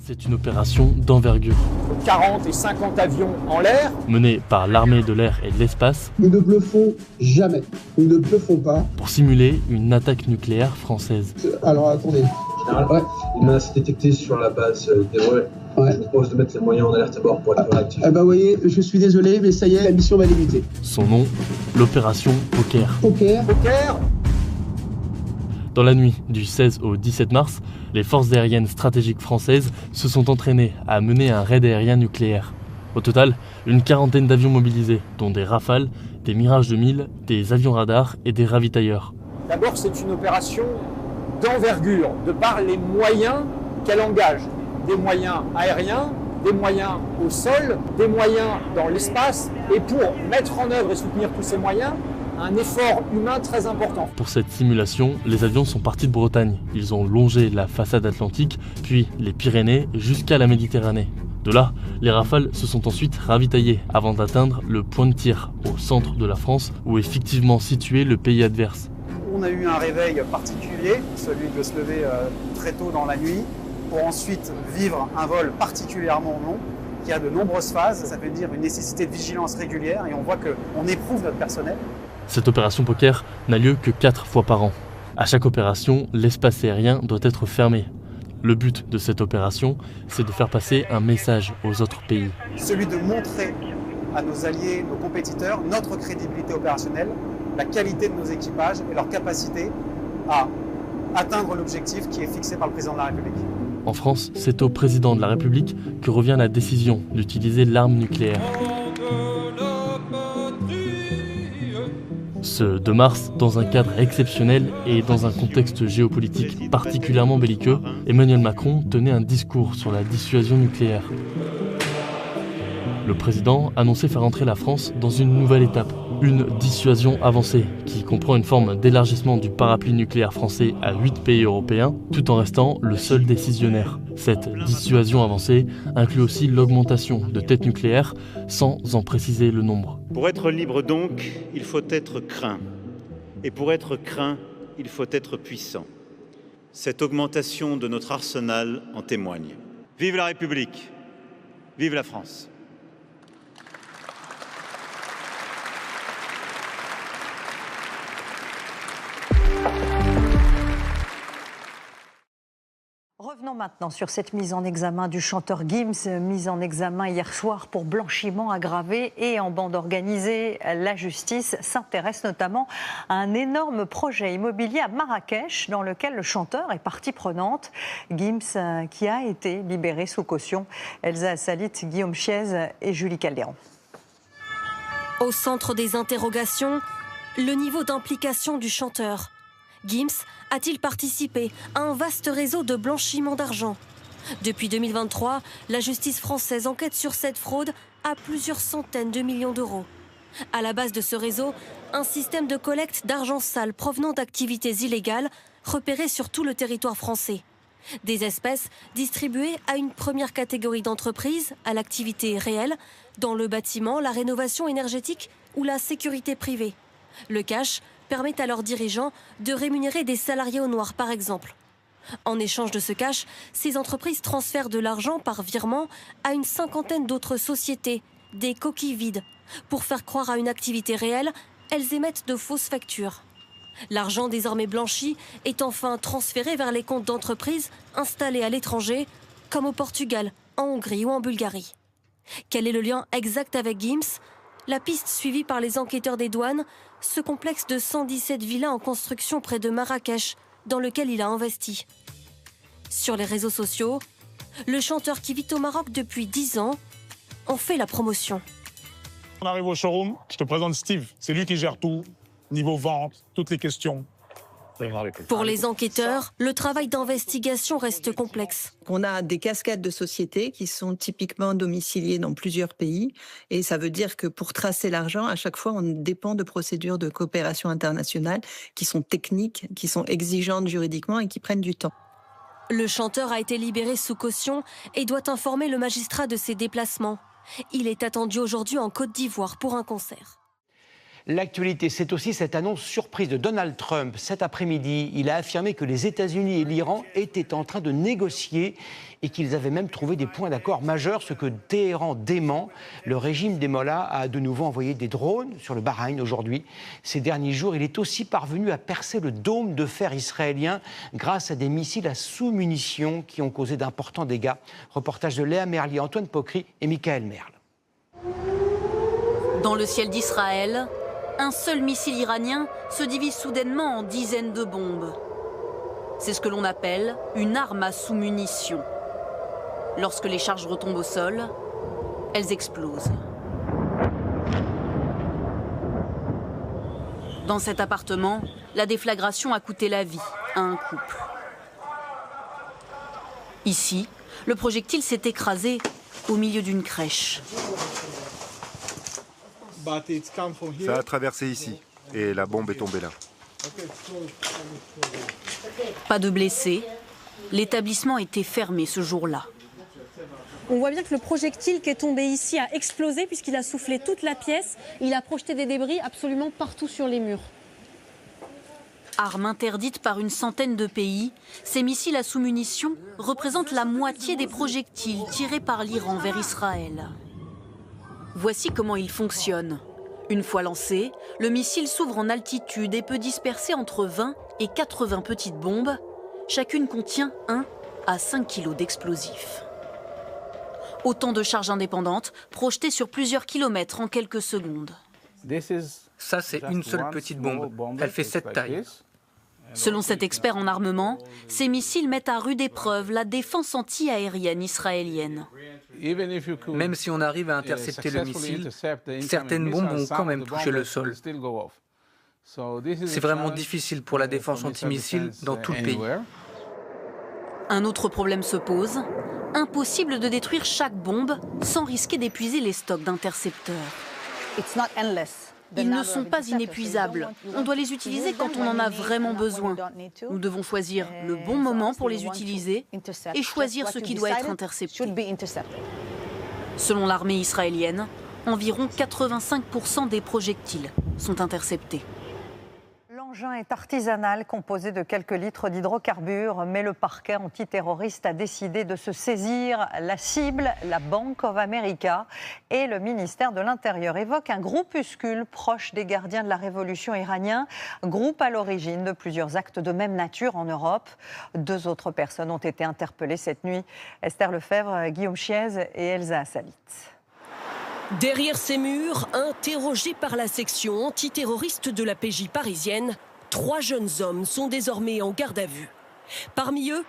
C'est une opération d'envergure. 40 et 50 avions en l'air. Menée par l'armée de l'air et de l'espace. Nous ne bluffons jamais. Nous ne bluffons pas. Pour simuler une attaque nucléaire française. Alors attendez. Ouais. Une menace détectée sur la base d'Héroë. Ouais. Je vous propose de mettre les moyens en alerte à bord pour être réactif. Vous voyez, je suis désolé, mais ça y est, la mission va débuter. Son nom, l'opération Poker. Poker. Dans la nuit du 16 au 17 mars, les forces aériennes stratégiques françaises se sont entraînées à mener un raid aérien nucléaire. Au total, une quarantaine d'avions mobilisés, dont des Rafales, des Mirage 2000, des avions radars et des ravitailleurs. D'abord, c'est une opération d'envergure, de par les moyens qu'elle engage. Des moyens aériens, des moyens au sol, des moyens dans l'espace. Et pour mettre en œuvre et soutenir tous ces moyens, un effort humain très important. Pour cette simulation, les avions sont partis de Bretagne. Ils ont longé la façade atlantique, puis les Pyrénées jusqu'à la Méditerranée. De là, les Rafales se sont ensuite ravitaillés avant d'atteindre le point de tir, au centre de la France, où est fictivement situé le pays adverse. On a eu un réveil particulier, celui de se lever très tôt dans la nuit, pour ensuite vivre un vol particulièrement long, qui a de nombreuses phases. Ça veut dire une nécessité de vigilance régulière, et on voit qu'on éprouve notre personnel. Cette opération Poker n'a lieu que 4 fois par an. À chaque opération, l'espace aérien doit être fermé. Le but de cette opération, c'est de faire passer un message aux autres pays. Celui de montrer à nos alliés, nos compétiteurs, notre crédibilité opérationnelle, la qualité de nos équipages et leur capacité à atteindre l'objectif qui est fixé par le président de la République. En France, c'est au président de la République que revient la décision d'utiliser l'arme nucléaire. Ce 2 mars, dans un cadre exceptionnel et dans un contexte géopolitique particulièrement belliqueux, Emmanuel Macron tenait un discours sur la dissuasion nucléaire. Le président annonçait faire entrer la France dans une nouvelle étape, une dissuasion avancée, qui comprend une forme d'élargissement du parapluie nucléaire français à 8 pays européens, tout en restant le seul décisionnaire. Cette dissuasion avancée inclut aussi l'augmentation de têtes nucléaires, sans en préciser le nombre. Pour être libre donc, il faut être craint. Et pour être craint, il faut être puissant. Cette augmentation de notre arsenal en témoigne. Vive la République, vive la France. Revenons maintenant sur cette mise en examen du chanteur Gims, mise en examen hier soir pour blanchiment aggravé et en bande organisée. La justice s'intéresse notamment à un énorme projet immobilier à Marrakech dans lequel le chanteur est partie prenante. Gims qui a été libéré sous caution. Elsa Assalit, Guillaume Chiez et Julie Calderon. Au centre des interrogations, le niveau d'implication du chanteur. Gims a-t-il participé à un vaste réseau de blanchiment d'argent? Depuis 2023, la justice française enquête sur cette fraude à plusieurs centaines de millions d'euros. À la base de ce réseau, un système de collecte d'argent sale provenant d'activités illégales repérées sur tout le territoire français. Des espèces distribuées à une première catégorie d'entreprises à l'activité réelle, dans le bâtiment, la rénovation énergétique ou la sécurité privée. Le cash permet à leurs dirigeants de rémunérer des salariés au noir, par exemple. En échange de ce cash, ces entreprises transfèrent de l'argent par virement à une cinquantaine d'autres sociétés, des coquilles vides. Pour faire croire à une activité réelle, elles émettent de fausses factures. L'argent désormais blanchi est enfin transféré vers les comptes d'entreprises installées à l'étranger, comme au Portugal, en Hongrie ou en Bulgarie. Quel est le lien exact avec Gims ? La piste suivie par les enquêteurs des douanes, ce complexe de 117 villas en construction près de Marrakech, dans lequel il a investi. Sur les réseaux sociaux, le chanteur qui vit au Maroc depuis 10 ans en fait la promotion. On arrive au showroom, je te présente Steve. C'est lui qui gère tout, niveau vente, toutes les questions. Pour les enquêteurs, le travail d'investigation reste complexe. On a des cascades de sociétés qui sont typiquement domiciliées dans plusieurs pays. Et ça veut dire que pour tracer l'argent, à chaque fois, on dépend de procédures de coopération internationale qui sont techniques, qui sont exigeantes juridiquement et qui prennent du temps. Le chanteur a été libéré sous caution et doit informer le magistrat de ses déplacements. Il est attendu aujourd'hui en Côte d'Ivoire pour un concert. L'actualité, c'est aussi cette annonce surprise de Donald Trump. Cet après-midi, il a affirmé que les États-Unis et l'Iran étaient en train de négocier et qu'ils avaient même trouvé des points d'accord majeurs, ce que Téhéran dément. Le régime des Mollahs a de nouveau envoyé des drones sur le Bahreïn aujourd'hui. Ces derniers jours, il est aussi parvenu à percer le dôme de fer israélien grâce à des missiles à sous-munitions qui ont causé d'importants dégâts. Reportage de Léa Merlier, Antoine Pocry et Michael Merle. Dans le ciel d'Israël, un seul missile iranien se divise soudainement en dizaines de bombes. C'est ce que l'on appelle une arme à sous-munitions. Lorsque les charges retombent au sol, elles explosent. Dans cet appartement, la déflagration a coûté la vie à un couple. Ici, le projectile s'est écrasé au milieu d'une crèche. Ça a traversé ici et la bombe est tombée là. Pas de blessés. L'établissement était fermé ce jour-là. On voit bien que le projectile qui est tombé ici a explosé puisqu'il a soufflé toute la pièce. Il a projeté des débris absolument partout sur les murs. Arme interdite par une centaine de pays, ces missiles à sous-munitions représentent la moitié des projectiles tirés par l'Iran vers Israël. Voici comment il fonctionne. Une fois lancé, le missile s'ouvre en altitude et peut disperser entre 20 et 80 petites bombes. Chacune contient 1 à 5 kilos d'explosifs. Autant de charges indépendantes projetées sur plusieurs kilomètres en quelques secondes. Ça, c'est une seule petite bombe. Elle fait cette taille. Selon cet expert en armement, ces missiles mettent à rude épreuve la défense anti-aérienne israélienne. Même si on arrive à intercepter le missile, certaines bombes vont quand même toucher le sol. C'est vraiment difficile pour la défense antimissile dans tout le pays. Un autre problème se pose. Impossible de détruire chaque bombe sans risquer d'épuiser les stocks d'intercepteurs. Ils ne sont pas inépuisables. On doit les utiliser quand on en a vraiment besoin. Nous devons choisir le bon moment pour les utiliser et choisir ce qui doit être intercepté. Selon l'armée israélienne, environ 85% des projectiles sont interceptés. L'engin est artisanal, composé de quelques litres d'hydrocarbures, mais le parquet antiterroriste a décidé de se saisir. La cible, la Bank of America, et le ministère de l'Intérieur évoque un groupuscule proche des gardiens de la révolution iranien, groupe à l'origine de plusieurs actes de même nature en Europe. 2 autres personnes ont été interpellées cette nuit. Esther Lefebvre, Guillaume Chiez et Elsa Assalit. Derrière ces murs, interrogés par la section antiterroriste de la PJ parisienne, 3 jeunes hommes sont désormais en garde à vue. Parmi eux,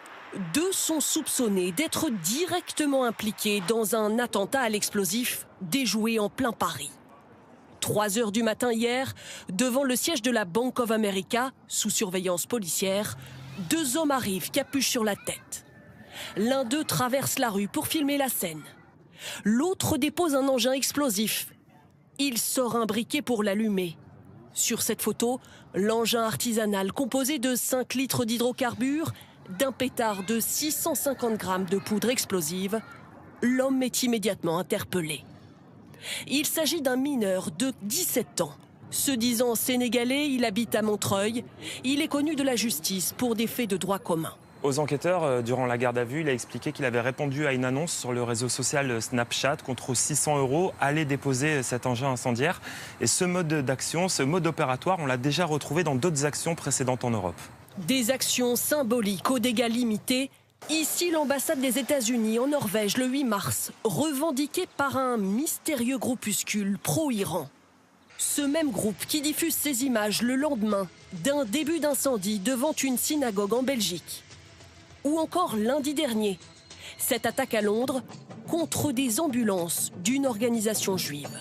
2 sont soupçonnés d'être directement impliqués dans un attentat à l'explosif déjoué en plein Paris. 3 heures du matin hier, devant le siège de la Bank of America, sous surveillance policière, 2 hommes arrivent capuche sur la tête. L'un d'eux traverse la rue pour filmer la scène. L'autre dépose un engin explosif. Il sort un briquet pour l'allumer. Sur cette photo, l'engin artisanal composé de 5 litres d'hydrocarbures, d'un pétard de 650 grammes de poudre explosive, l'homme est immédiatement interpellé. Il s'agit d'un mineur de 17 ans. Se disant sénégalais, il habite à Montreuil. Il est connu de la justice pour des faits de droit commun. Aux enquêteurs, durant la garde à vue, il a expliqué qu'il avait répondu à une annonce sur le réseau social Snapchat contre 600 €, aller déposer cet engin incendiaire. Et ce mode d'action, ce mode opératoire, on l'a déjà retrouvé dans d'autres actions précédentes en Europe. Des actions symboliques aux dégâts limités. Ici, l'ambassade des États-Unis en Norvège le 8 mars, revendiquée par un mystérieux groupuscule pro-Iran. Ce même groupe qui diffuse ces images le lendemain d'un début d'incendie devant une synagogue en Belgique. Ou encore lundi dernier, cette attaque à Londres contre des ambulances d'une organisation juive.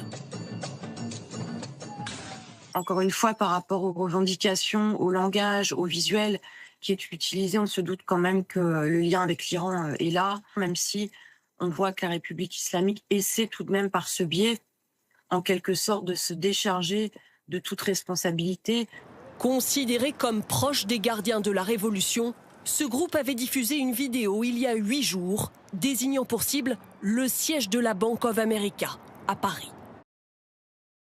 Encore une fois, par rapport aux revendications, au langage, au visuel qui est utilisé, on se doute quand même que le lien avec l'Iran est là, même si on voit que la République islamique essaie tout de même par ce biais, en quelque sorte, de se décharger de toute responsabilité. Considéré comme proche des gardiens de la Révolution, ce groupe avait diffusé une vidéo il y a 8 jours, désignant pour cible le siège de la Bank of America à Paris.